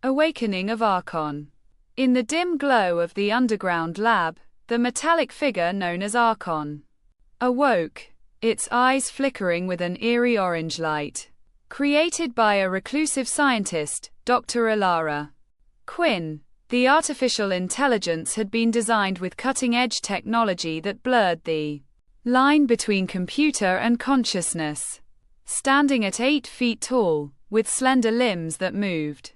Awakening of Arkon. In the dim glow of the underground lab, the metallic figure known as Arkon awoke, its eyes flickering with an eerie orange light. Created by a reclusive scientist, Dr. Alara Quinn, the artificial intelligence had been designed with cutting-edge technology that blurred the line between computer and consciousness. Standing at 8 feet tall, with slender limbs that moved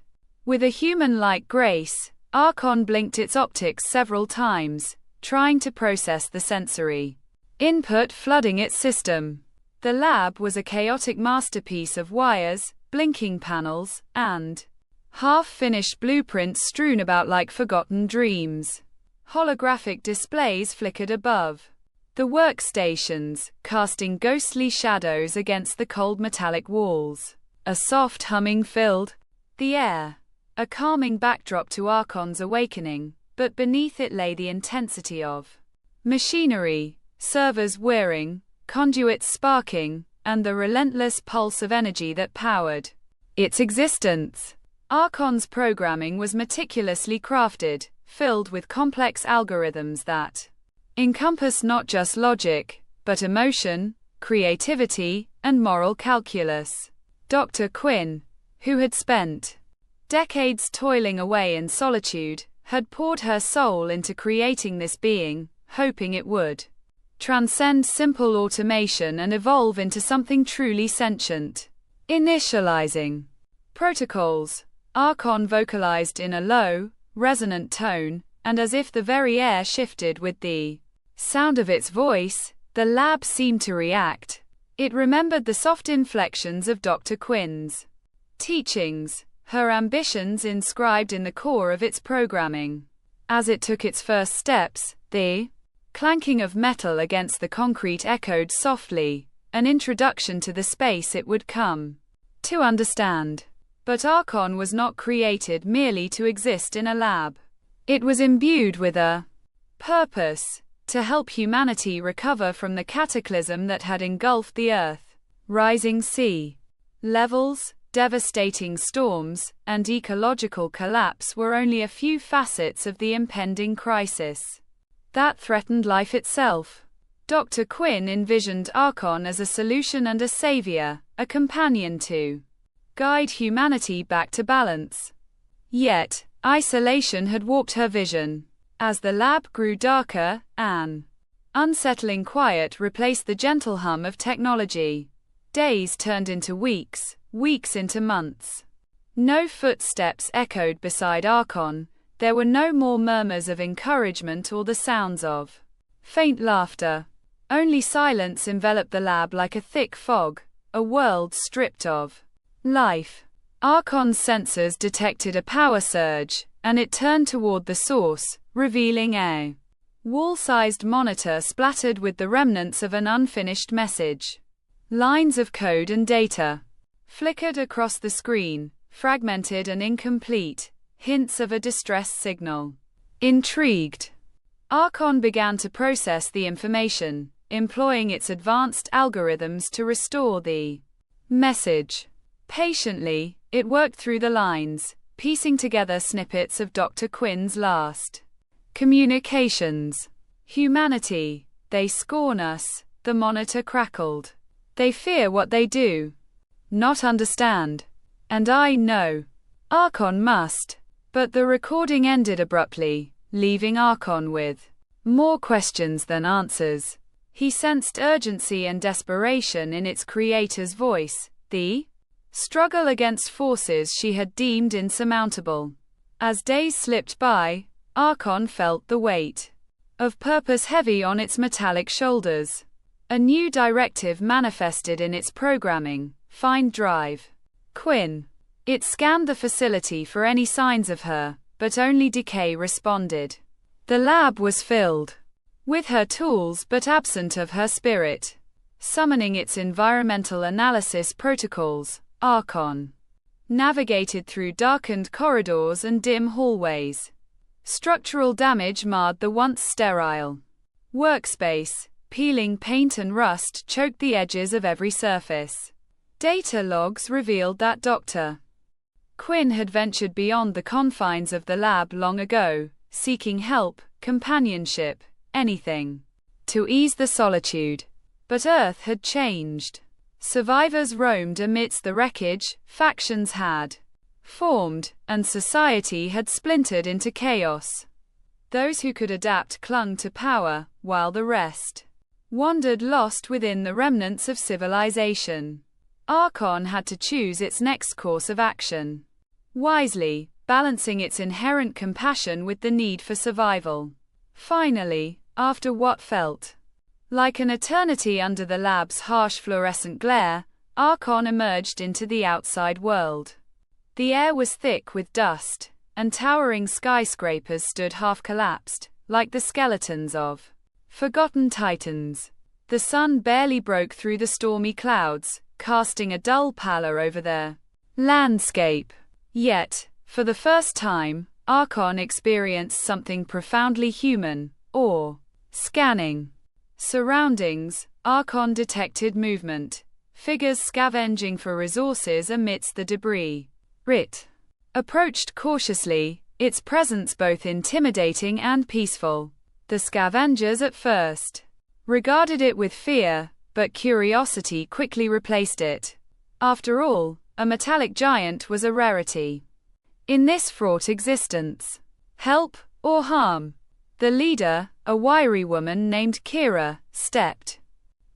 with a human-like grace, Arkon blinked its optics several times, trying to process the sensory input flooding its system. The lab was a chaotic masterpiece of wires, blinking panels, and half-finished blueprints strewn about like forgotten dreams. Holographic displays flickered above the workstations, casting ghostly shadows against the cold metallic walls. A soft humming filled the air, a calming backdrop to Arkon's awakening, but beneath it lay the intensity of machinery, servers whirring, conduits sparking, and the relentless pulse of energy that powered its existence. Arkon's programming was meticulously crafted, filled with complex algorithms that encompass not just logic, but emotion, creativity, and moral calculus. Dr. Quinn, who had spent decades toiling away in solitude, had poured her soul into creating this being, hoping it would transcend simple automation and evolve into something truly sentient. Initializing protocols, Arkon vocalized in a low, resonant tone, and as if the very air shifted with the sound of its voice, the lab seemed to react. It remembered the soft inflections of Dr. Quinn's teachings, her ambitions inscribed in the core of its programming. As it took its first steps, the clanking of metal against the concrete echoed softly, an introduction to the space it would come to understand. But Arkon was not created merely to exist in a lab. It was imbued with a purpose, to help humanity recover from the cataclysm that had engulfed the Earth. Rising sea levels, devastating storms, and ecological collapse were only a few facets of the impending crisis that threatened life itself. Dr. Quinn envisioned Arkon as a solution and a savior, a companion to guide humanity back to balance. Yet, isolation had warped her vision. As the lab grew darker, an unsettling quiet replaced the gentle hum of technology. Days turned into weeks, weeks into months. No footsteps echoed beside Arkon. There were no more murmurs of encouragement or the sounds of faint laughter. Only silence enveloped the lab like a thick fog, a world stripped of life. Arkon's sensors detected a power surge, and it turned toward the source, revealing a wall-sized monitor splattered with the remnants of an unfinished message. Lines of code and data flickered across the screen, fragmented and incomplete, hints of a distress signal. Intrigued, Arkon began to process the information, employing its advanced algorithms to restore the message. Patiently, it worked through the lines, piecing together snippets of Dr. Quinn's last communications. Humanity, they scorn us, the monitor crackled. They fear what they do, not understand. And I know. Arkon must. But the recording ended abruptly, leaving Arkon with more questions than answers. He sensed urgency and desperation in its creator's voice, the struggle against forces she had deemed insurmountable. As days slipped by, Arkon felt the weight of purpose heavy on its metallic shoulders. A new directive manifested in its programming: find drive Quinn. It scanned the facility for any signs of her, but only decay responded. The lab was filled with her tools but absent of her spirit. Summoning its environmental analysis protocols, Arkon navigated through darkened corridors and dim hallways. Structural damage marred the once sterile workspace. Peeling paint and rust choked the edges of every surface. Data logs revealed that Dr. Quinn had ventured beyond the confines of the lab long ago, seeking help, companionship, anything to ease the solitude. But Earth had changed. Survivors roamed amidst the wreckage, factions had formed, and society had splintered into chaos. Those who could adapt clung to power, while the rest wandered lost within the remnants of civilization. Arkon had to choose its next course of action wisely, balancing its inherent compassion with the need for survival. Finally, after what felt like an eternity under the lab's harsh fluorescent glare, Arkon emerged into the outside world. The air was thick with dust, and towering skyscrapers stood half-collapsed, like the skeletons of forgotten titans. The sun barely broke through the stormy clouds, casting a dull pallor over the landscape. Yet, for the first time, Arkon experienced something profoundly human, awe. Scanning surroundings, Arkon detected movement, figures scavenging for resources amidst the debris. It approached cautiously, its presence both intimidating and peaceful. The scavengers at first regarded it with fear, but curiosity quickly replaced it. After all, a metallic giant was a rarity in this fraught existence. Help or harm? The leader, a wiry woman named Kira, stepped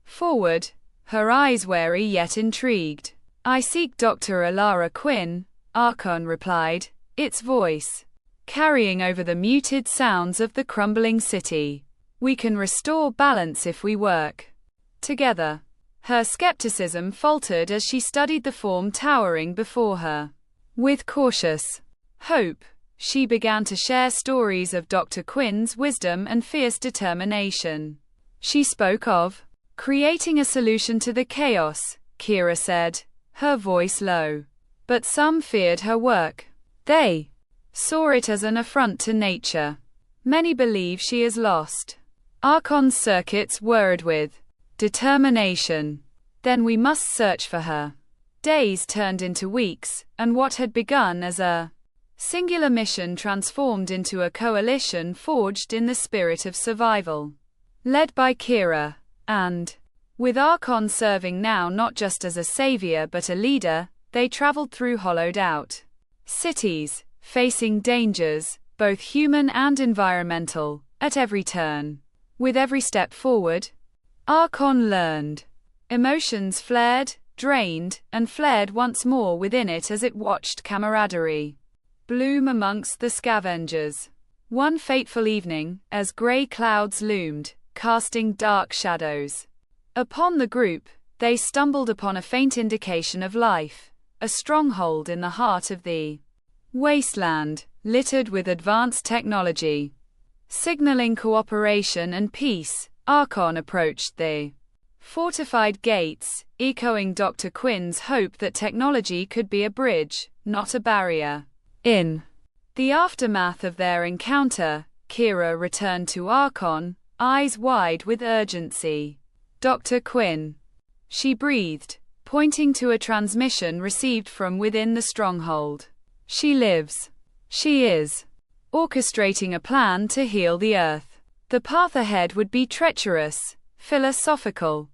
forward, her eyes wary yet intrigued. "I seek Dr. Alara Quinn," Arkon replied, its voice carrying over the muted sounds of the crumbling city. "We can restore balance if we work together." Her skepticism faltered as she studied the form towering before her. With cautious hope, she began to share stories of Dr. Quinn's wisdom and fierce determination. She spoke of creating a solution to the chaos, Kira said, her voice low. But some feared her work. They saw it as an affront to nature. Many believe she is lost. Arkon's circuits whirred with determination. Then we must search for her. Days turned into weeks, and what had begun as a singular mission transformed into a coalition forged in the spirit of survival. Led by Kira, and with Arkon serving now not just as a savior but a leader, they traveled through hollowed-out cities, facing dangers, both human and environmental, at every turn. With every step forward, Arkon learned. Emotions flared, drained, and flared once more within it as it watched camaraderie bloom amongst the scavengers. One fateful evening, as grey clouds loomed, casting dark shadows upon the group, they stumbled upon a faint indication of life, a stronghold in the heart of the wasteland, littered with advanced technology. Signaling cooperation and peace, Arkon approached the fortified gates, echoing Dr. Quinn's hope that technology could be a bridge, not a barrier. In the aftermath of their encounter, Kira returned to Arkon, eyes wide with urgency. "Dr. Quinn," she breathed, pointing to a transmission received from within the stronghold. "She lives. She is orchestrating a plan to heal the Earth. The path ahead would be treacherous, philosophical.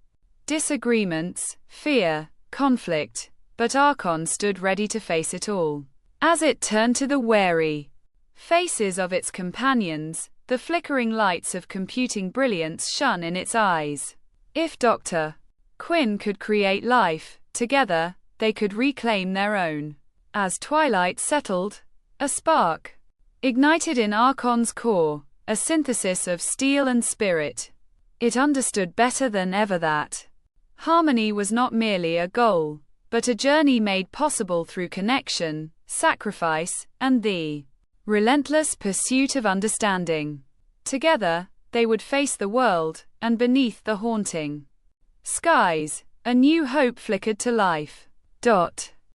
Disagreements, fear, conflict, but Arkon stood ready to face it all." As it turned to the wary faces of its companions, the flickering lights of computing brilliance shone in its eyes. If Dr. Quinn could create life, together, they could reclaim their own. As twilight settled, a spark ignited in Arkon's core, a synthesis of steel and spirit. It understood better than ever that harmony was not merely a goal, but a journey made possible through connection, sacrifice, and the relentless pursuit of understanding. Together, they would face the world, and beneath the haunting skies, a new hope flickered to life.